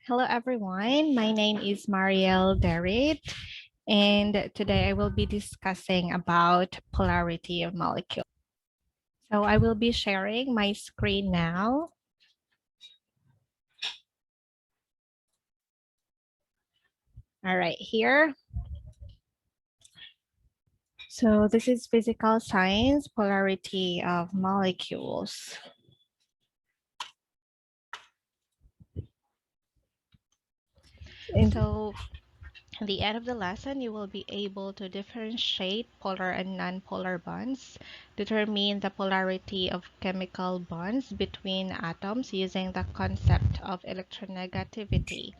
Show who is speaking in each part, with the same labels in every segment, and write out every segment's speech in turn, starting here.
Speaker 1: Hello everyone, my name is Marielle Derrit, and today I will be discussing about polarity of molecules. So I will be sharing my screen now. All right, here. So this is physical science, polarity of molecules. And so at the end of the lesson, you will be able to differentiate polar and nonpolar bonds, determine the polarity of chemical bonds between atoms using the concept of electronegativity,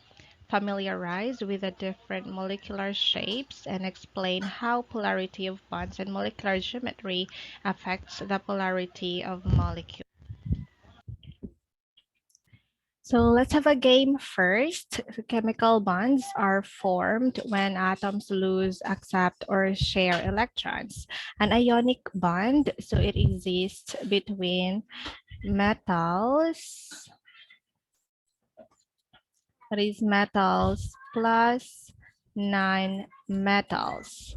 Speaker 1: familiarize with the different molecular shapes, and explain how polarity of bonds and molecular geometry affects the polarity of molecules. So let's have a game first. Chemical bonds are formed when atoms lose, accept, or share electrons. An ionic bond, so it exists between metals, that is metals plus non-metals.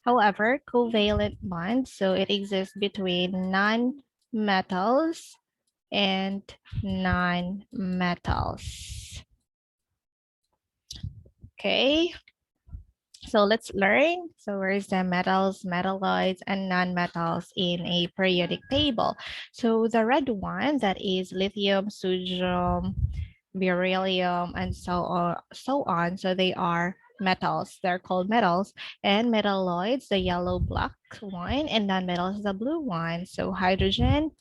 Speaker 1: However, covalent bonds, so it exists between non-metals and non-metals. Okay, so let's learn. So where is the metals, metalloids, and non-metals in a periodic table? So the red one, that is lithium, sodium, beryllium, and so on. So they are metals. They're called metals. And metalloids, the yellow black one, and non-metals, the blue one. So hydrogen,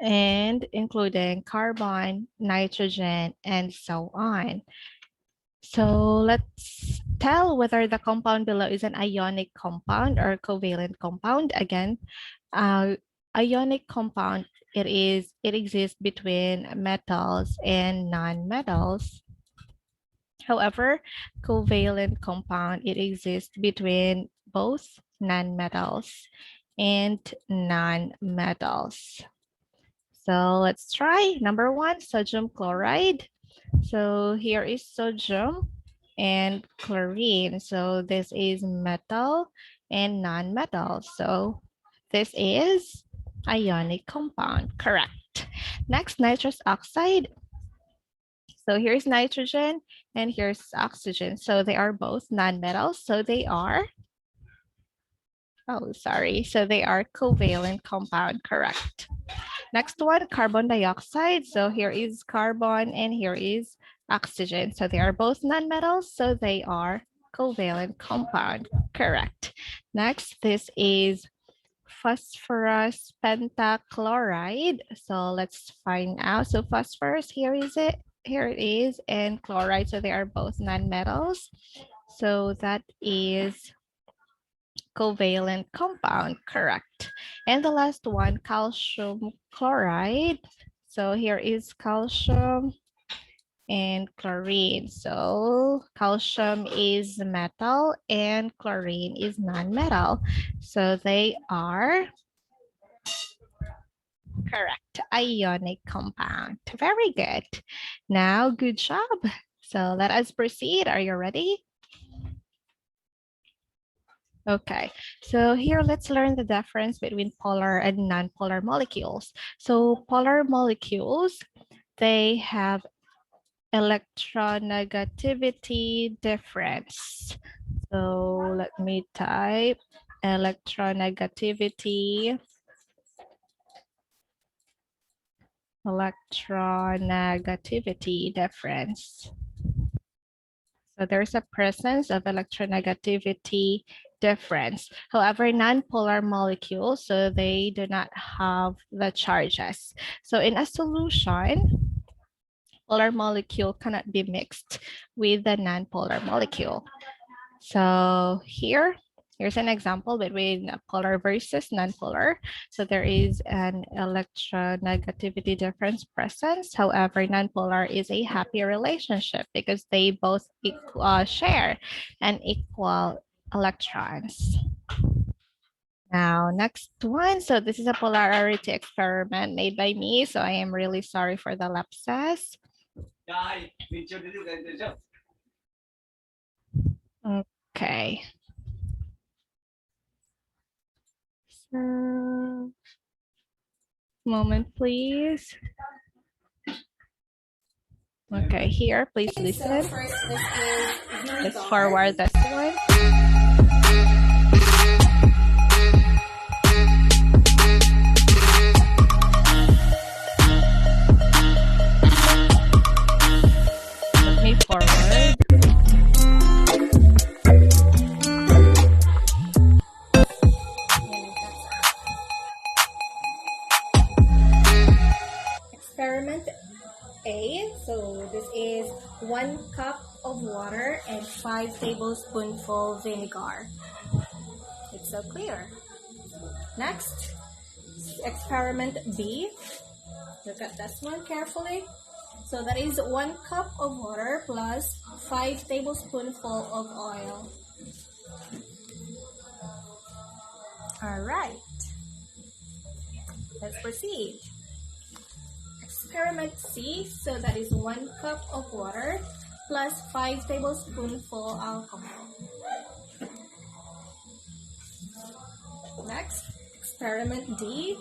Speaker 1: and including carbon, nitrogen, and so on. So let's tell whether the compound below is an ionic compound or covalent compound. Again, ionic compound, it exists between metals and non-metals. However, covalent compound, it exists between both non-metals and non-metals. So let's try. Number one, sodium chloride. So here is sodium and chlorine. So this is metal and non-metal. So this is ionic compound, correct. Next, nitrous oxide. So here's nitrogen and here's oxygen. So they are both non-metals. So they are, so they are covalent compound, correct. Next one, carbon dioxide. So here is carbon and here is oxygen. So they are both nonmetals, so they are covalent compound. Correct. Next, this is phosphorus pentachloride. So let's find out. So phosphorus, here is it. Here it is, and chloride. So they are both nonmetals. So that is covalent compound, correct. And the last one, calcium chloride. So here is calcium and chlorine. So calcium is metal and chlorine is non-metal. So they are correct, ionic compound. Very good. Now, good job. So let us proceed. Are you ready? Okay, so here let's learn the difference between polar and non-polar molecules. So polar molecules, they have electronegativity difference. So let me type electronegativity difference. So there's a presence of electronegativity difference. However, non-polar molecules, so they do not have the charges. So in a solution, polar molecule cannot be mixed with the non-polar molecule. So here's an example between polar versus non-polar. So there is an electronegativity difference presence. However, non-polar is a happy relationship because they both share an equal electrons. Now, next one. So this is a polarity experiment made by me. So I am really sorry for the lapses. Okay. So, moment, please. Okay, here, please listen.
Speaker 2: So first, this is vinegar.
Speaker 1: Let's forward this one. Let me forward.
Speaker 2: Experiment A. So this is 1 cup of water and 5 tablespoonful vinegar. It's so clear. Next, experiment B. Look at this one carefully. So that is 1 cup of water plus 5 tablespoonful of oil. Alright. Let's proceed. Experiment C. So that is 1 cup of water plus 5 tablespoonful alcohol. Next, experiment D.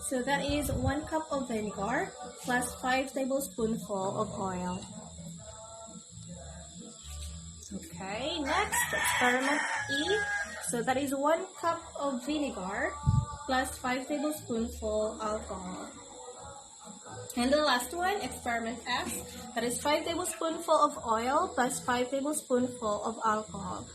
Speaker 2: So that is 1 cup of vinegar plus 5 tablespoonful of oil. Okay, next, experiment E. So that is 1 cup of vinegar plus 5 tablespoonful alcohol. And the last one, experiment F. That is 5 tablespoonful of oil plus 5 tablespoonful of alcohol.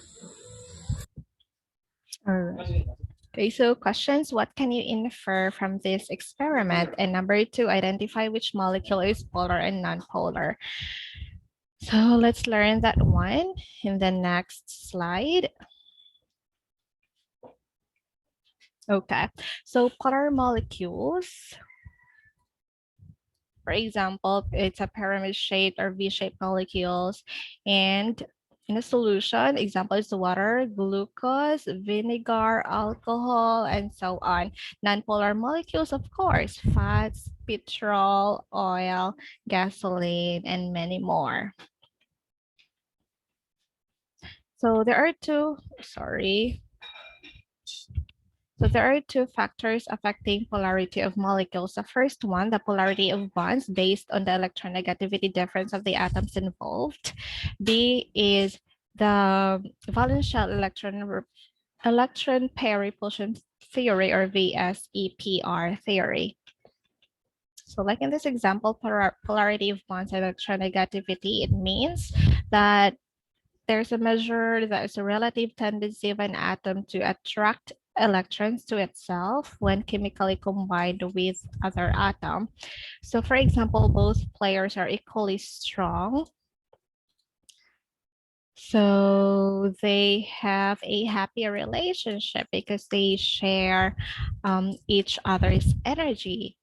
Speaker 1: All right. Okay, so questions, what can you infer from this experiment? And number 2, identify which molecule is polar and non-polar. So let's learn that one in the next slide. Okay, so polar molecules, for example, it's a pyramid-shaped or V-shaped molecules, and in a solution, example is water, glucose, vinegar, alcohol, and so on. Non-polar molecules, of course, fats, petrol, oil, gasoline, and many more. So there are two factors affecting polarity of molecules. The first one, the polarity of bonds based on the electronegativity difference of the atoms involved. B is the valence shell electron pair repulsion theory, or VSEPR theory. So like in this example, polarity of bonds and electronegativity, it means that there's a measure that is a relative tendency of an atom to attract electrons to itself when chemically combined with other atom. So for example, both players are equally strong. So they have a happy relationship because they share each other's energy.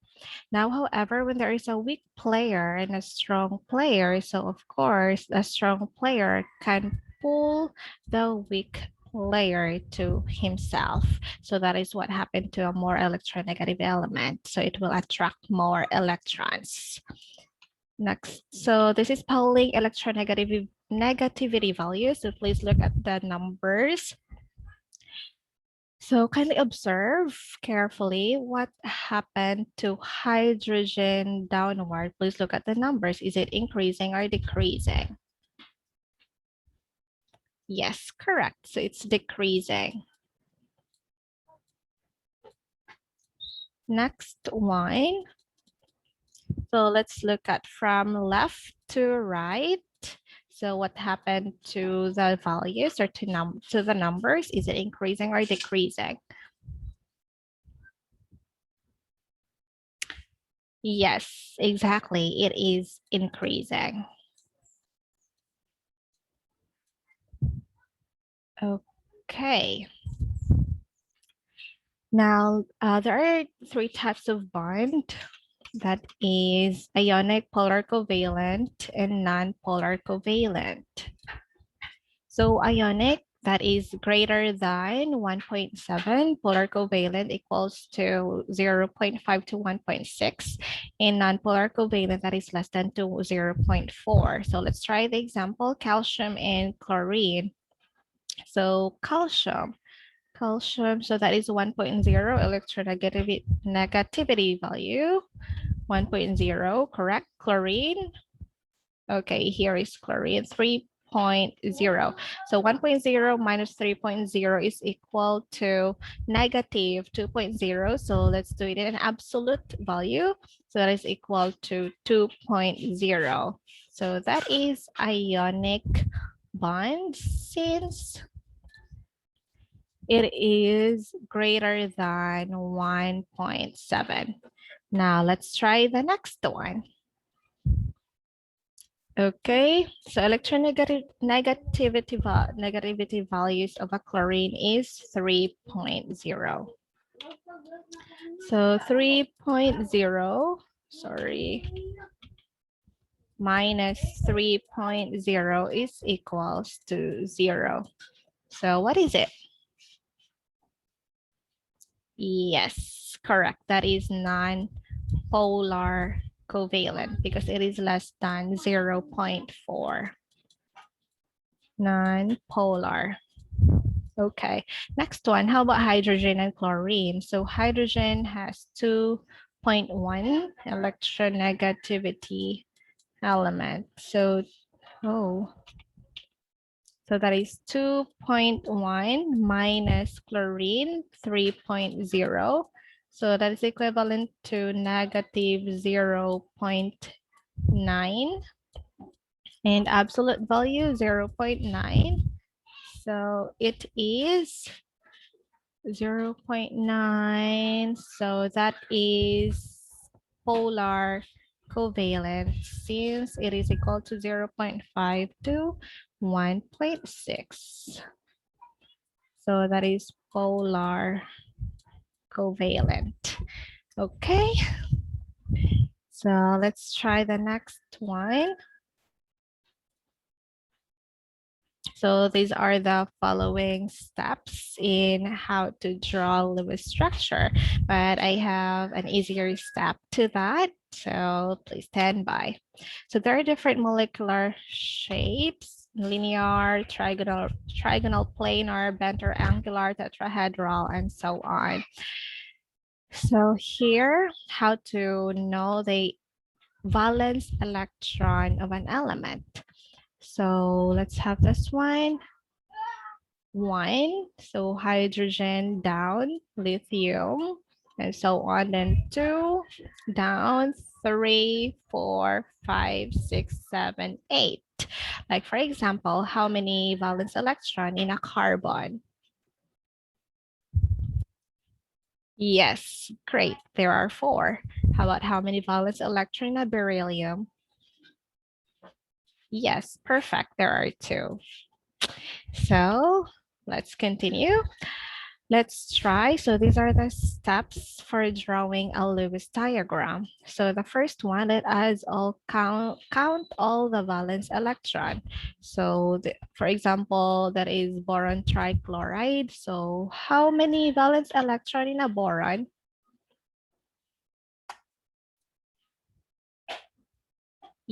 Speaker 1: Now, however, when there is a weak player and a strong player, so of course, a strong player can pull the weak player to himself. So that is what happened to a more electronegative element. So it will attract more electrons. Next, so this is Pauling electronegativity value. So please look at the numbers. So kindly observe carefully what happened to hydrogen downward. Please look at the numbers. Is it increasing or decreasing? Yes, correct. So it's decreasing. Next one. So let's look at from left to right. So what happened to the values or to the numbers? Is it increasing or decreasing? Yes, exactly. It is increasing. Okay. Now, there are 3 types of bond. That is ionic, polar covalent, and non-polar covalent. So ionic that is greater than 1.7. Polar covalent equals to 0.5 to 1.6. In non-polar covalent, that is less than to 0.4. So let's try the example, calcium and chlorine. So calcium, so that is 1.0 electronegativity value, 1.0, correct? Chlorine, okay, here is chlorine, 3.0. So 1.0 minus 3.0 is equal to negative 2.0. So let's do it in an absolute value. So that is equal to 2.0. So that is ionic bond since it is greater than 1.7. Now let's try the next one. Okay, so negativity values of a chlorine is 3.0. So 3.0, sorry, minus 3.0 is equals to 0. So what is it? Yes, correct. That is non-polar covalent because it is less than 0.4. Non-polar. Okay, next one. How about hydrogen and chlorine? So hydrogen has 2.1 electronegativity element. So, oh, so that is 2.1 minus chlorine 3.0. So that is equivalent to negative 0.9 and absolute value 0.9. So it is 0.9. So that is polar covalent since it is equal to 0.5 to 1.6. So that is polar covalent. Okay. So let's try the next one. So these are the following steps in how to draw Lewis structure, but I have an easier step to that. So please stand by. So there are different molecular shapes: linear, trigonal, planar, bent or angular, tetrahedral, and so on. So here, how to know the valence electron of an element. So let's have this one. 1, so hydrogen down, lithium, and so on. Then 2, down, 3, 4, 5, 6, 7, 8. Like for example, how many valence electron in a carbon? Yes, great. There are 4. How about how many valence electron in a beryllium? Yes, perfect. There are 2. So let's continue. Let's try. So these are the steps for drawing a Lewis diagram. So the first one, let us all count all the valence electron. So for example, that is boron trichloride. So how many valence electron in a boron?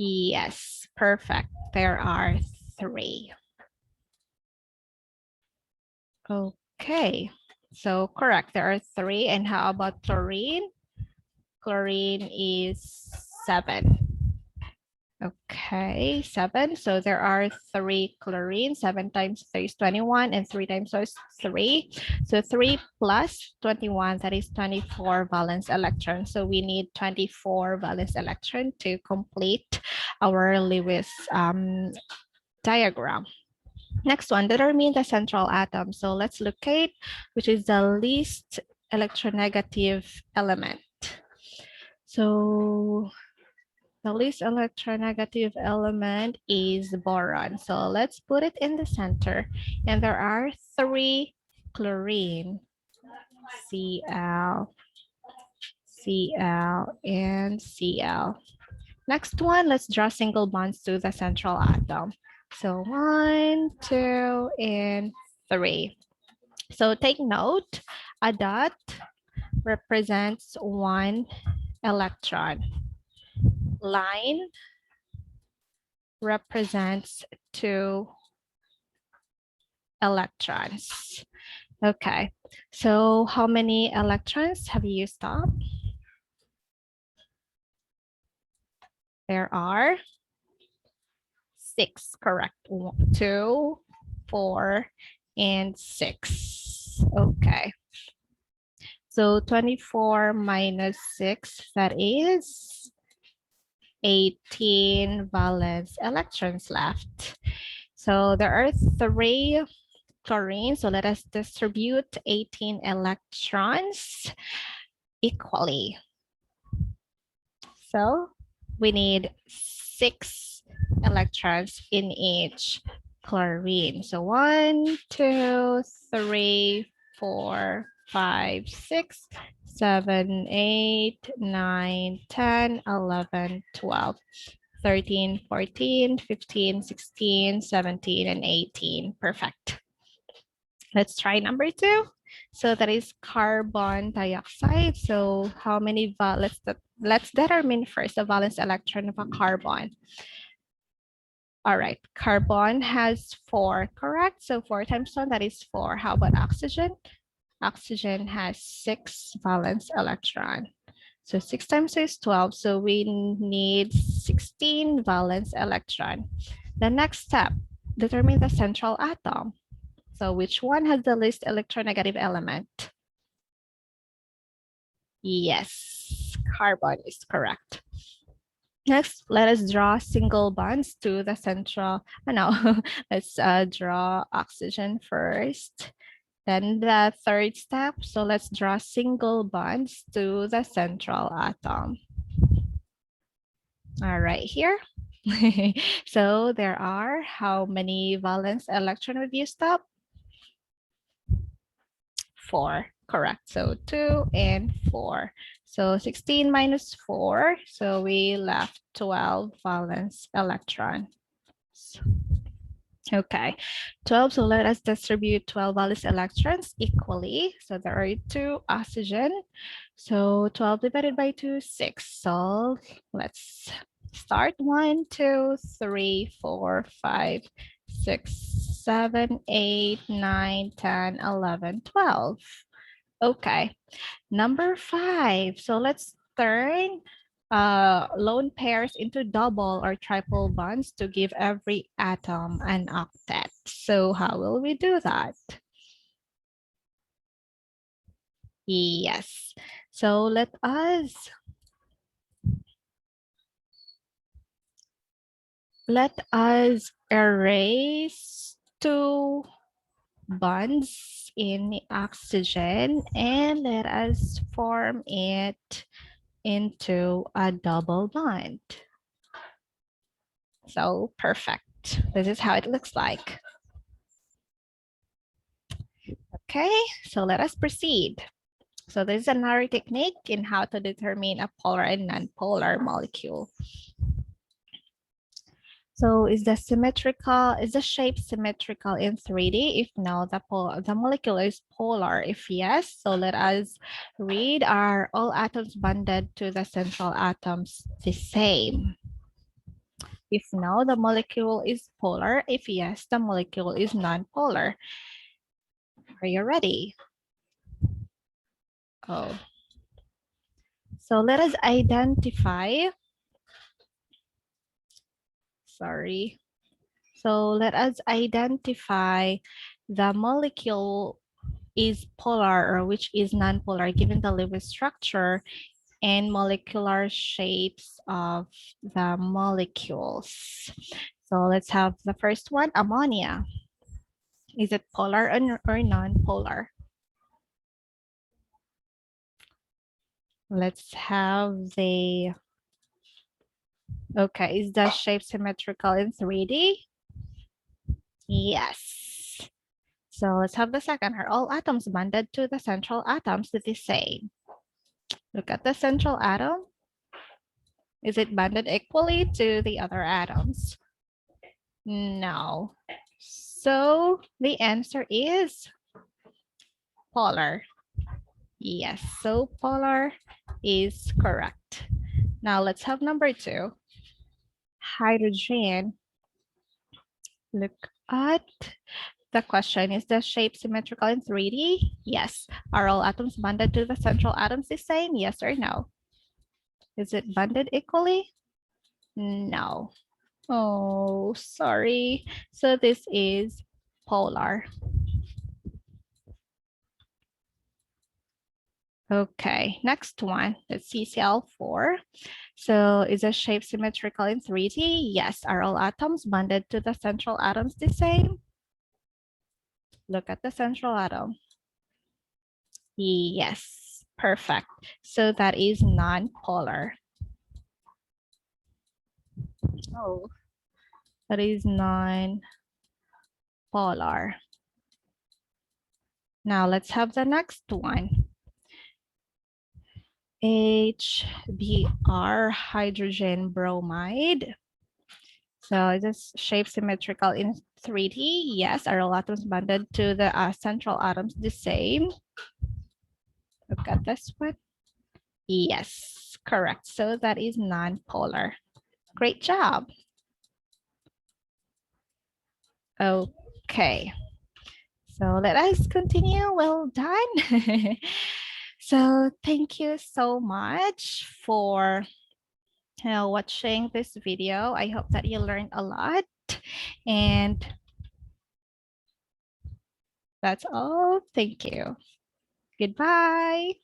Speaker 1: Yes, perfect. There are 3. Okay, so correct. There are 3. And how about chlorine? Chlorine is 7. Okay, 7. So there are 3 chlorine. 7 times 3 is 21, and 3 times 2 is 3. So 3 plus 21, that is 24 valence electrons. So we need 24 valence electron to complete our Lewis diagram. Next one, determine the central atom. So let's locate which is the least electronegative element. So the least electronegative element is boron. So let's put it in the center. And there are 3 chlorine, Cl, Cl, and Cl. Next one, let's draw single bonds to the central atom. So 1, 2, and 3. So take note, a dot represents 1 electron. Line represents 2 electrons. Okay, so how many electrons have you used up? There are 6, correct. 2, 4, and 6. Okay, so 24 minus 6, that is 18 valence electrons left. So there are 3 chlorine. So let us distribute 18 electrons equally. So we need 6 electrons in each chlorine. So 1, 2, 3, 4, 5, 6, 7, 8, 9, 10, 11, 12, 13, 14, 15, 16, 17, and 18. Perfect. Let's try number 2. So that is carbon dioxide. So how many let's determine first the valence electron of a carbon. All right, carbon has 4, correct? So 4 times 1, that is 4. How about oxygen? Oxygen has 6 valence electron. So 6 times 2 is 12. So we need 16 valence electron. The next step, determine the central atom. So which one has the least electronegative element? Yes, carbon is correct. Next, let us draw single bonds to the central, no, let's draw oxygen first. Then the third step, so let's draw single bonds to the central atom. All right, here. So there are how many valence electron would you stop? 4, correct. So 2 and 4. So 16 minus 4. So we left 12 valence electrons. Okay, 12. So let us distribute 12 valence electrons equally. So there are 2 oxygen. So 12 divided by 2, 6. So let's start. 1, 2, 3, 4, 5, 6, 7, 8, 9, 10, 11, 12. Okay, number 5. So let's turn lone pairs into double or triple bonds to give every atom an octet. So how will we do that? Yes. So let us erase 2 bonds in the oxygen and let us form it into a double bond. So perfect. This is how it looks like. Okay, so let us proceed. So this is another technique in how to determine a polar and non-polar molecule. So is the shape symmetrical in 3D? If no, the molecule is polar. If yes, so let us read, are all atoms bonded to the central atoms the same? If no, the molecule is polar. If yes, the molecule is non-polar. Are you ready? Oh. So let us identify. Sorry. So let us identify the molecule is polar or which is non-polar given the Lewis structure and molecular shapes of the molecules. So let's have the first one, ammonia. Is it polar or non-polar? Let's have the, okay, is the shape symmetrical in 3D? Yes. So let's have the second. Are all atoms bonded to the central atoms the same? Look at the central atom. Is it bonded equally to the other atoms? No. So the answer is polar. Yes, so polar is correct. Now let's have number 2. Hydrogen. Look at the question. Is the shape symmetrical in 3D? Yes. Are all atoms bonded to the central atoms the same? Yes or no? Is it bonded equally? No. Oh, sorry. So this is polar. Okay, next one. Let's see CL4. So is a shape symmetrical in 3D? Yes. Are all atoms bonded to the central atoms the same? Look at the central atom. Yes, perfect. So that is non-polar. Oh, that is non-polar. Now let's have the next one. HBr, hydrogen bromide. So is this shape symmetrical in 3D? Yes. Are all atoms bonded to the central atoms the same? Look at this one. Yes, correct. So that is non-polar. Great job. Okay. So let us continue. Well done. So thank you so much for watching this video. I hope that you learned a lot. And that's all. Thank you. Goodbye.